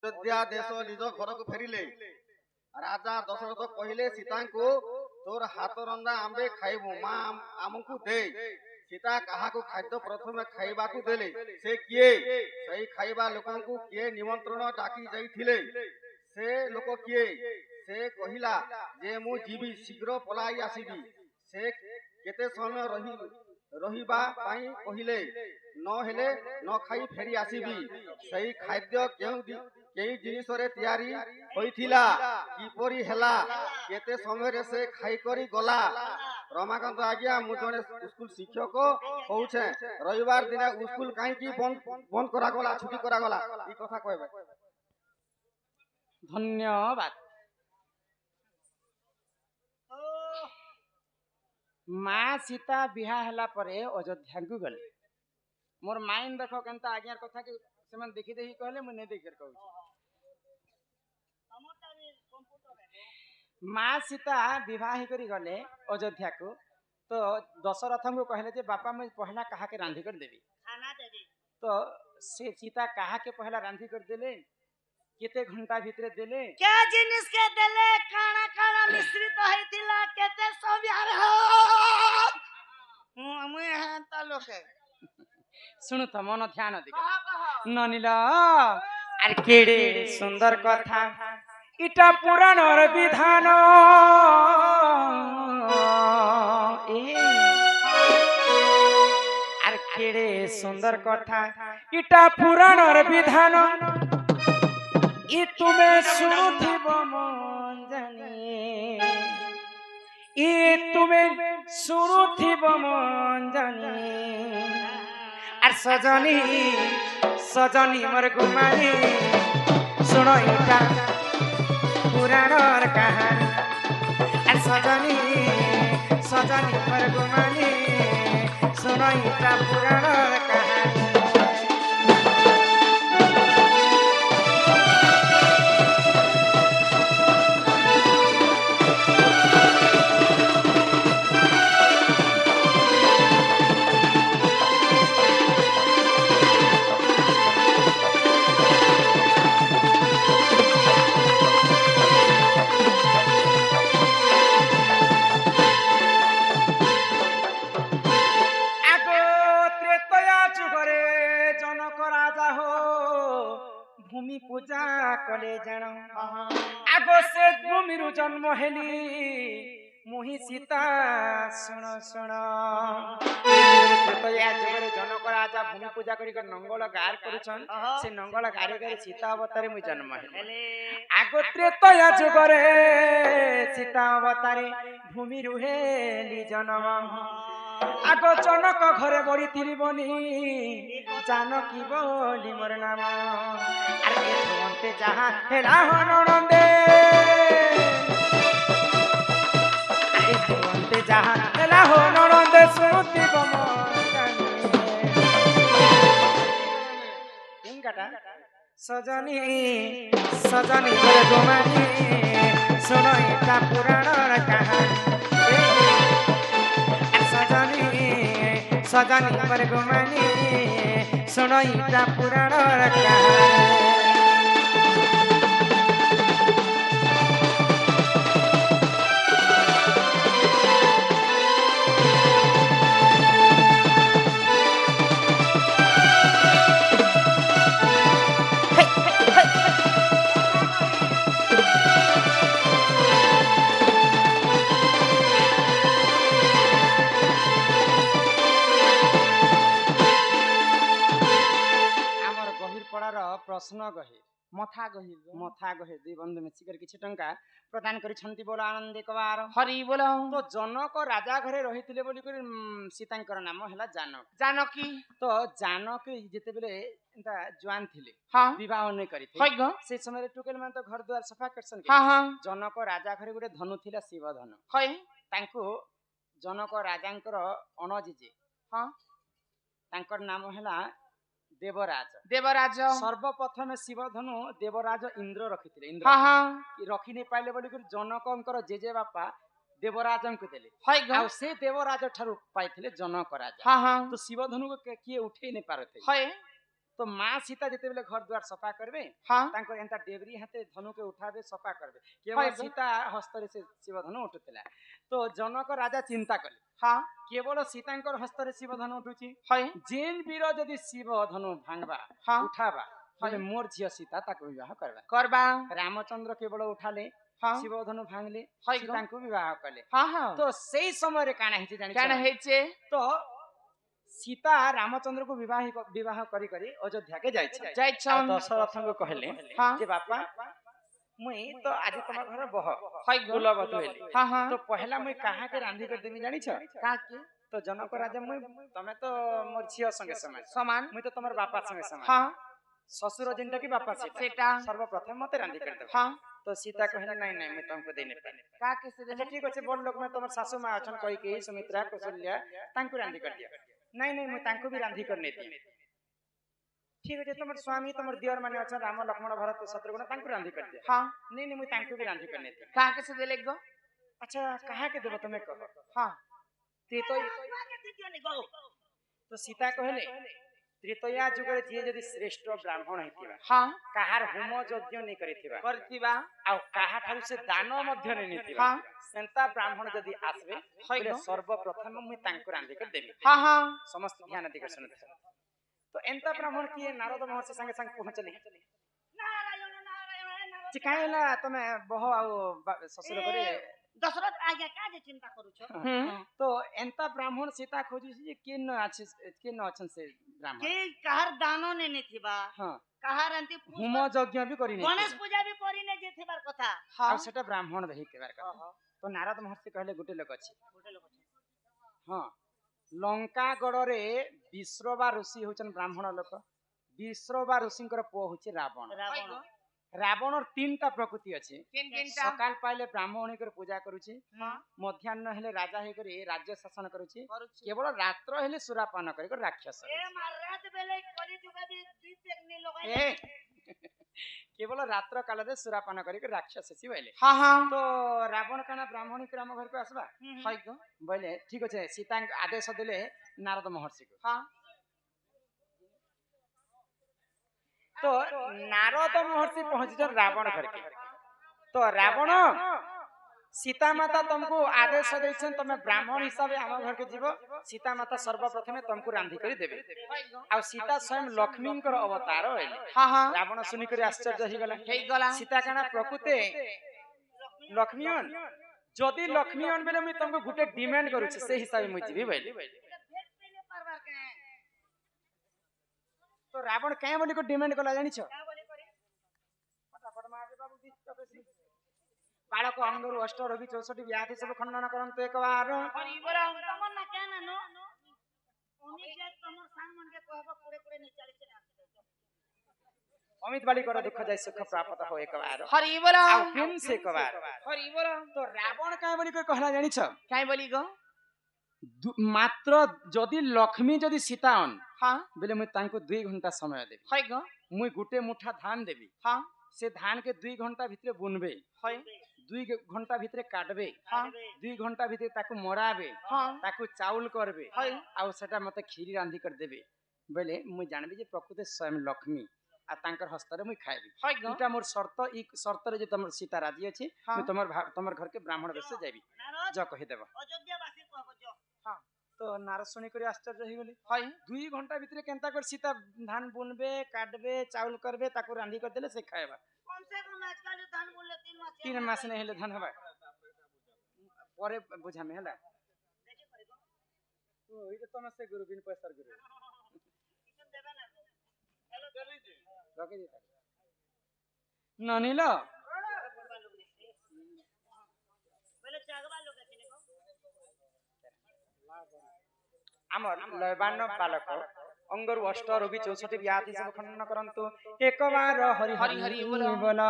अयोध्या देश निज घर को फेरिले राजा दशरथ कहले सीता को तोर हाथ रंधा आंबे खाइबू मां आमको दे। सीता कहा को खाद्य प्रथम खाइबा को देले से किए सही खाइबा लोकन को किए निमंत्रण डाकी जाइथिले से लोक किए से कहिला जे मु जीवी शीघ्र पलाई आसीबी से केते समय रहिबा पाई कहिले न हेले न खाई फेरी आसीबी सही खाद्य केई जिनिस रे तैयारी होइथिला किपरि हेला केते समय रे से खाई करी गला। रमाकांत आज्ञा मु जने स्कूल शिक्षक होउछे रविवार दिन स्कूल काई की बंद करा गला छुट्टी करा गला ई कथा कहबे। धन्यवाद। माँ सीता बिहा हला परे अयोध्या को गले मोर माइंड देखो केनता आज्ञार कथा के सेमन देखि देखि कहले मु नै देखिर कहू। माँ सीता विवाह करी गले अयोध्या को तो दशरथ को कहले जे बापा मैं पहला कहा के रांधी कर देवी खाना देवी तो से सीता कहा के पहला रांधी कर देले केते घंटा भीतर देले क्या जिनिस के देले खाना खाना मिश्रित होइतिला केते सब यार हो मुए हां तालो के सुनु त मन ध्यान दिके ननिला अरे केड़े सुंदर कथा इटा पुराणर विधान अरे केड़े सुंदर कथा इटा पुराणर विधान ई तुम्हें सुनुथिब मन जानी ई तुम्हें सुनुथिब मन जानी आर सजनी सजनी मोर गुमानी सुनो इटा पुराणर कहानी आर सजनी सजनी मोर गुमानी सुनो इटा पुराणर कहानी। भूमि पूजा कले जान आगो से भूमि रु जन्म हेली मुहि सीता सुन सुन जनक राजा भूमि पूजा करी नंगल गार करुछन से नंगल गारे गारे सीता अवतारे मु जन्म हेली आगो त्रेतया जुगरे सीता अवतारे भूमि रुहेली जन्म आगो जनक घरे बड़ी थिली बनी जानकी बोली मोर नाम अरे भगवंते जहाँ हेला नंदे अरे भगवंते जहाँ हेला नंदे सुनुती इंगटा सजनी सजनी मोर गोमानी सुनो इटा पुराणर कहानी सजनी मोर गुमानी सुनो इटा पुराणर कहानी। प्रश्न गहे मथा गहे दुई बंधु मिसिकर किछि टंका प्रदान करिसंती बोल आनंद कबार हरि बोल। तो जनक राजा घरे रहिथिले बोली कर सीतांकर नाम हैला जानक जानकी तो जानकी जेते बेले एंता जवान थिले हां विवाह नै करिथे होय ग से समय टुकेल मान तो घर द्वार सफा करसन हां हां जनक राजा घरे गुटे धनु थिला शिव धनु होय तांको जनक राजांकर अणजिजे हां तांकर नाम हैला देवराज देवराज सर्वप्रथम शिव धनु देवराज इंद्र रखिथिले इंद्र हां हां रखि नै पाइले बोली कर जनकंकर जेजे बापा देवराजन को देले हाय आ से देवराज ठारू पाइथिले जनक राजा हां हां तो शिव धनु को किए उठे नै पारथे हाय तो माँ सीता जिते बेले घर द्वार सफा करबे हाँ तांको एंता डेबरी हाथे धनु के उठाबे सफा करबे हाय केवल गो। सीता हस्तरे से शिव धनु उठुतिला तो जनक राजा चिंता कले हाँ केवल सीतांकर हस्तरे शिव धनु उठुची हाय जेन वीर जदि शिव धनु भांगबा हाँ उठाबा हाय मोर झियो सीता ताको विवाह करबा करबा रामचंद्र केवल उठाले हाँ शिव धनु भांगले हाय गो। सीतांको विवाह कले हाँ हाँ तो सेई समय रे काना हिचे जानि क्या हेचे तो सीता रामचंद्र को विवाह करी करी अयोध्या के जाय छै जाय छन दशरथ को कहले हाँ जे बापा मुई तो आज तमा घर बह हाय गो। कुलवत हेली हाँ हाँ तो पहला मुई कहा के रांधी कर देमी जानि छ का के तो जनक राजा मुई तमे तो मोर झियो संगे समान समान मुई तो तमर बापा संगे समान हाँ ससुर जिनटा की बापा सेटा सर्वप्रथम मते रांधी कर दे हाँ तो सीता कहले नहीं नहीं मैं तुमको देने पानी का के से अच्छा ठीक अछि बोल लोग में तमर सासू मां अछन कहि के सुमित्रा कौशल्या तांको रांधी कर दिया नहीं नहीं मैं तांको भी रांधी करने दी ठीक अछि तमर स्वामी तमर दियर माने अछन राम लक्ष्मण भरत शत्रुघ्न तांको रांधी कर दिया हाँ नहीं नहीं मैं तांको भी रांधी करने दी का के से देले गो अच्छा कहा के देबो तमे कहो हाँ ते तो सीता कहले त्रेतया जुगरे जे जदि श्रेष्ठ ब्राह्मण हेतिबा हाँ काहार होम यज्ञ नै करिथिबा करतिबा आ काहा ठाउ से दान मध्य नै नेतिबा हाँ सेंता ब्राह्मण जदि आसबे हाय बोले गो। सर्वप्रथम मैं तांको रांधी कर देबी हाँ हाँ समस्त ध्यान दिकर सुनते तो एंता ब्राह्मण किए नारद महर्षि संगे संग पहुंचले चिकायला तमे बहो आ ससुर करे दशरथ आज्ञा का जे चिंता करू छ तो एंता ब्राह्मण सीता खोजी जे केन अछि केन अछन से ब्राह्मण के कहर दानो ने नेथिबा हां कहर अंति होम यज्ञ भी करी गणेश पूजा भी करी ने जे थिबार कथा हाँ आ सेटा ब्राह्मण रही केबार का तो नारद महर्षि कहले गुटे लोक अछि गोटे लोक छ हाँ लंका गड़े विश्रवा ऋषि होचन ब्राह्मण लोक विश्रवा ऋषिंकर पुओ होचे रावण रावण रावणर तीनटा प्रकृति अछि केन केनटा सकाल पाइले ब्राह्मण हेकर पूजा करूची हाँ मध्याह्न हेले राजा हेकर राज्य शासन करूची करूची केवल रात्र हेले सुरापान कर राक्षस ए मार रात बेले कली जुगा भी दुई पेक ने लगाई ए केवल रात्र काल रे सुरापान कर राक्षस छी बोले हाँ हाँ तो रावण काना ब्राह्मण के राम घर को आसबा हाय गो। बोले ठीक अछि सीता आदेश देले नारद महर्षि को हाँ तो नारद महर्षि पहुंचे रावण घर के तो रावण सीता माता तुमको आदेश दैछन तमे ब्राह्मण हिसाब आम घर के जीव सीता माता सर्वप्रथम तुमको रांधी करी देबे आ सीता स्वयं लक्ष्मी अवतार होइले हाँ हाँ रावण सुनी कर आश्चर्य ही गला हे गला सीता काना प्रकृते लक्ष्मीयन जदि लक्ष्मीयन बेले मैं तुमको गुटे डिमांड करू छी से हिसाब मुई जीवी बोले भेट पहले परवार के तो रावण कहे बोली को डिमांड कला जानि छ का बोले करे फटाफट मार दे बाबू बालक अंगरु अष्ट रोगी 64 व्याधि सब खंडन करंतु एक बार हरि बोला तमन ना क्या ना नो ओनी के तमर सांग मन के कहबो पूरे पूरे नहीं चले चले अमित बाली कर दुख जाय सुख प्राप्त हो एक बार हरि बोला आ किन से एक बार हरि बोला तो रावण कहे बोली को कहला जानि छ काय बोली गो मात्र जदि लक्ष्मी जदि सीतान हाँ बेले मैं तांको 2 घंटा समय देबी हाय गो मुई गुटे मुठा धान देबी हाँ से धान के 2 घंटा भितरे बुनबे हाय 2 घंटा भितरे काटबे हाँ 2 घंटा भितरे ताकू मराबे हाँ ताकू चाउल करबे हाय आ सेटा मते खीरी रांधी कर देबे बेले मुई जानबी जे प्रकृति स्वयं लक्ष्मी आ तांकर हस्तरे मुई खाइबी हाय गो इटा मोर शर्त ई शर्त रे जे तमर सीता राजी अछि हाँ। मैं तमर घर के ब्राह्मण वेश से जाबी नारद ज कहि देबा अयोध्या वासी कहबो जो तो नारद सुनी करी आश्चर्य ही गले हाय 2 घंटा भितरे केनता कर सीता धान बुनबे काटबे चाउल करबे ताकू रांधी कर देले से खाएबा कम से कम आजकल जो धान बोले 3 मास नहीं हेले धान हबा परे बुझा में हला देखे पड़ेगा तो ई तो से गुरु बिन पैसा गुरु किचन देबे ना हेलो चली जी रखे दी ननीला पहले चागवा लोग किने को आमर लयबान बालक अंगरु अष्ट रोगी 64 व्याधि सब खंडन करंतु एक बार हरि हरि हरि बोला। बोला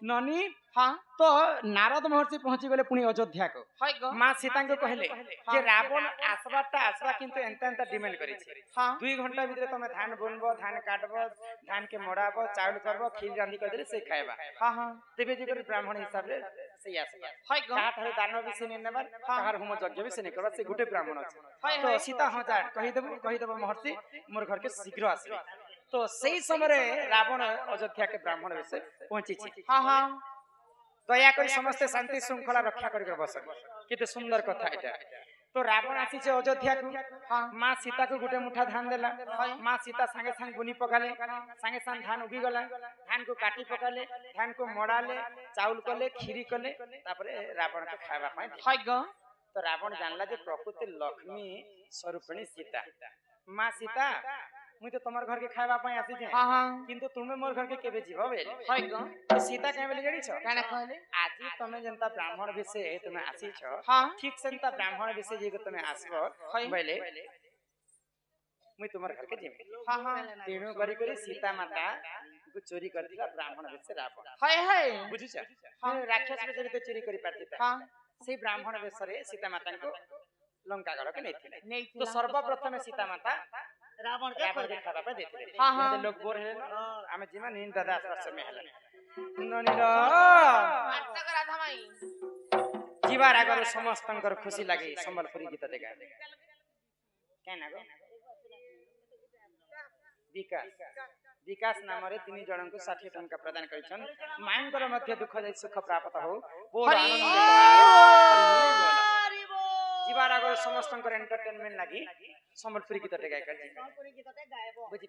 ननी हाँ तो नारद महर्षि पहुंची गले पुनी अयोध्या को हाय गो मां सीता को कहले जे रावण आसबा किंतु एंता एंता डिमांड करी छै हाँ 2 घंटा भीतर तमे धान बुनबो धान काटबो धान के मोड़ाबो चाउल करबो खीर रांधी कर देले से खाएबा हाँ हाँ तेबे जी कर ब्राह्मण हिसाब रे से आसबा हाय गो काट हरे दानो भी से नेबार काहर होम यज्ञ भी से ने करबा से गुटे ब्राह्मण हाय अछि तो हाय सीता हाँ जा कहि देबो महर्षि मोर घर के शीघ्र आसबे तो सेई समय रावण अयोध्या के ब्राह्मण वेश पहुंची हाँ हाँ दया कर समस्त शांति श्रृंखला रक्षा कर बस केते सुंदर कथा एटा तो रावण आसी छे अयोध्या को मां सीता को गुटे मुठा धान देला मां सीता संगे संग बुनी पकाले संगे संग धान उगी गला धान को काटी पकाले धान को मड़ाले चाउल कले खीरी कले तापरे रावण के खावा पाए हाय ग तो रावण जानला जे प्रकृति लक्ष्मी स्वरूपिणी सीता मां सीता मुई तो तमर घर के खावा पाए आसी जे हां हां किंतु तुमे मोर घर के केबे जीव बेले हाय ग सीता के बेले जड़ी छ काना कहले आजी तमे जनता ब्राह्मण विषय तुमे आसी छ हां ठीक सेंता ब्राह्मण विषय जे तुमे आसबो बेले मुई तुमर घर के जीव हां हां तेणु करी सीता माता को चोरी कर दिला ब्राह्मण विषय रावण हाय हाय बुझी छ हां राक्षस विषय तो चोरी करी पाती हां से ब्राह्मण विषय सीता माता को लंका गढ़ के नहीं तो सर्वप्रथम सीता माता रावण के खावा पे देथिले हां हां लोग बोर हेले आमे जीवन नींद दादा आश्रम में हेले ननीर माता राधा माई जीवा रागर समस्तंकर खुशी लागे संबलपुरी गीत देगा केना गो विकास नाम रे तीन जन को 60 टंका प्रदान करिछन मांकर मध्य दुख जाय सुख प्राप्त हो बोल आनंद जीवा रागर समस्तंकर एंटरटेनमेंट लागी संबलपुरी गीत देगा बुझी